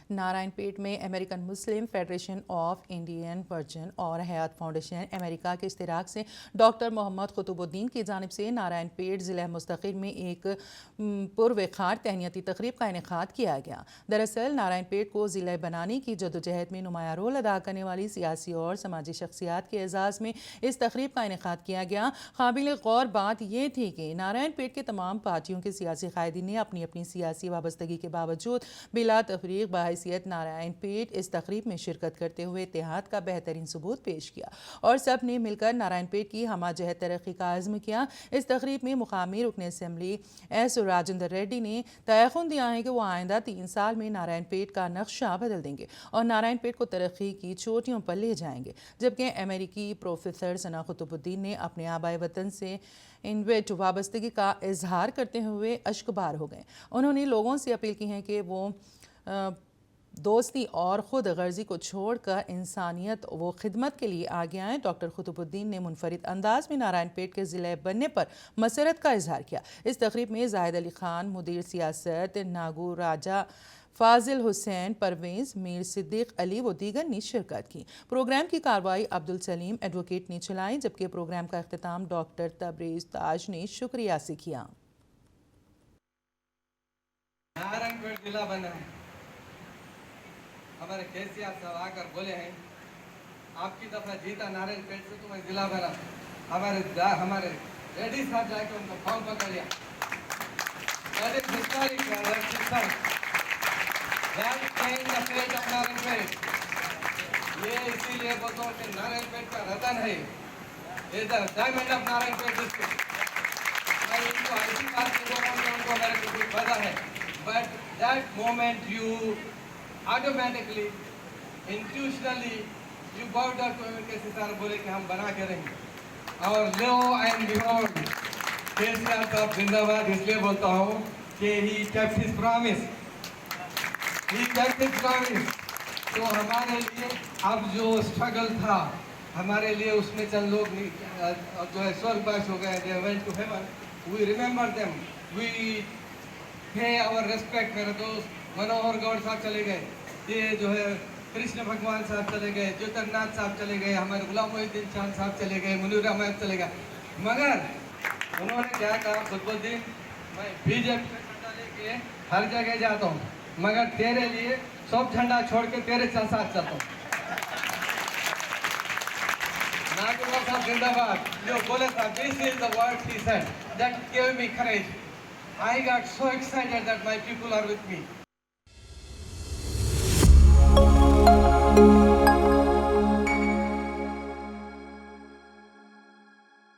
नारायणपेट में American Muslim federation of Indian version और हयात foundation America के इश्तिराक से डॉक्टर मोहम्मद कुतुबुद्दीन की जानिब से नारायणपेट ज़िला मुस्तकिल में एक पुरवखार तहनीती तकरीब का इनेकाद किया गया। दरअसल नारायणपेट को ज़िला बनाने की जदोजहद में नुमाया रोल अदा करने वाली सियासी और समाजी शख्सियात के एजाज़ में इस तकरीब का इनेकाद किया गया। काबिल गौर बात यह थी कि नारायणपेट के तमाम पार्टियों के सियासी कायदीन ने अपनी अपनी सियासी वाबस्तगी के बावजूद बिला तफरीक बहैसियत नारायणपेट इस तकरीब में शिरकत करते हुए इत्तेहाद का बेहतरीन सबूत पेश किया और सब ने मिलकर नारायणपेट की हमाजहत तरक्की का आज़म किया। इस तकरीब में मुकामी रुकन असम्बली एस राजेंद्र रेड्डी ने तयखुन दिया है कि वो आइंदा 3 साल में नारायणपेट का नक्शा बदल देंगे और नारायणपेट को तरक्की की चोटियों पर ले जाएंगे। जबकि अमेरिकी प्रोफेसर सना कुतुबुद्दीन ने अपने आबाई वतन से इनवेट वाबस्तगी का इजहार करते हुए अश्कबार हो गए। उन्होंने लोगों से अपील की है कि वो दोस्ती और ख़ुद गर्जी को छोड़कर इंसानियत व खिदमत के लिए आगे आएँ। डॉक्टर कुतुबुद्दीन ने मुनफरिद अंदाज में नारायणपेट के ज़िले बनने पर मसरत का इजहार किया। इस तकरीब में जाहिद अली खान, मुदीर सियासत नागू राजा, फाजिल हुसैन, परवेज़, मीर सिद्दीक अली व दीगर ने शिरकत की। प्रोग्राम की कार्रवाई अब्दुल सलीम एडवोकेट ने चलाई, जबकि प्रोग्राम का अख्तिताम डॉक्टर तबरेज़ ताज ने शुक्रिया से किया। नारायणपेट जिला बना है, हमारे केसीआर साहब आकर बोले हैं आपकी दफा जीता नारायणपेट से तुम्हें जिला बना। हमारे रेड्डी साहब जाके उनको फॉर्म पकड़ लिया। ये इसीलिए बोलता हूँ कि नारायणपेट का रतन है, डायमंड ऑफ नारायणपेट डिस्ट्रिक्ट। मैं इनको ऐसी बात नहीं बोल रहा हूँ उनको मेरे को कुछ पता है, but that moment you automatically intuitively you bow down to KCR sahab बोले कि हम बना के रहेंगे। और लो एंड बिहोल्ड केसीआर साहब जिंदाबाद। इसलिए बोलता हूँ कि he kept his promise, he kept his promise. तो हमारे लिए अब जो स्ट्रगल था हमारे लिए, उसमें चंद लोग जो है स्वर्गवास हो गए, they went to heaven, we remember them, we pay our respect. मेरे दोस्त मनोहर गौड़ साहब चले गए, ये जो है कृष्ण भगवान साहब चले गए, ज्योतिर्नाथ साहब चले गए, हमारे गुलाम मोहिउद्दीन चांद साहब चले गए, मुनीर अहमद चले गए। मगर उन्होंने क्या कहा, कुतुबुद्दीन मैं बीजेपी का झंडा लेके हर जगह जाता हूँ, मगर तेरे लिए सब झंडा छोड़ के तेरे साथ चलता हूँ। नागुरा साहब जिंदाबाद। जो बोले था, this is the word he said that gave me courage. I got so excited that my people are with me.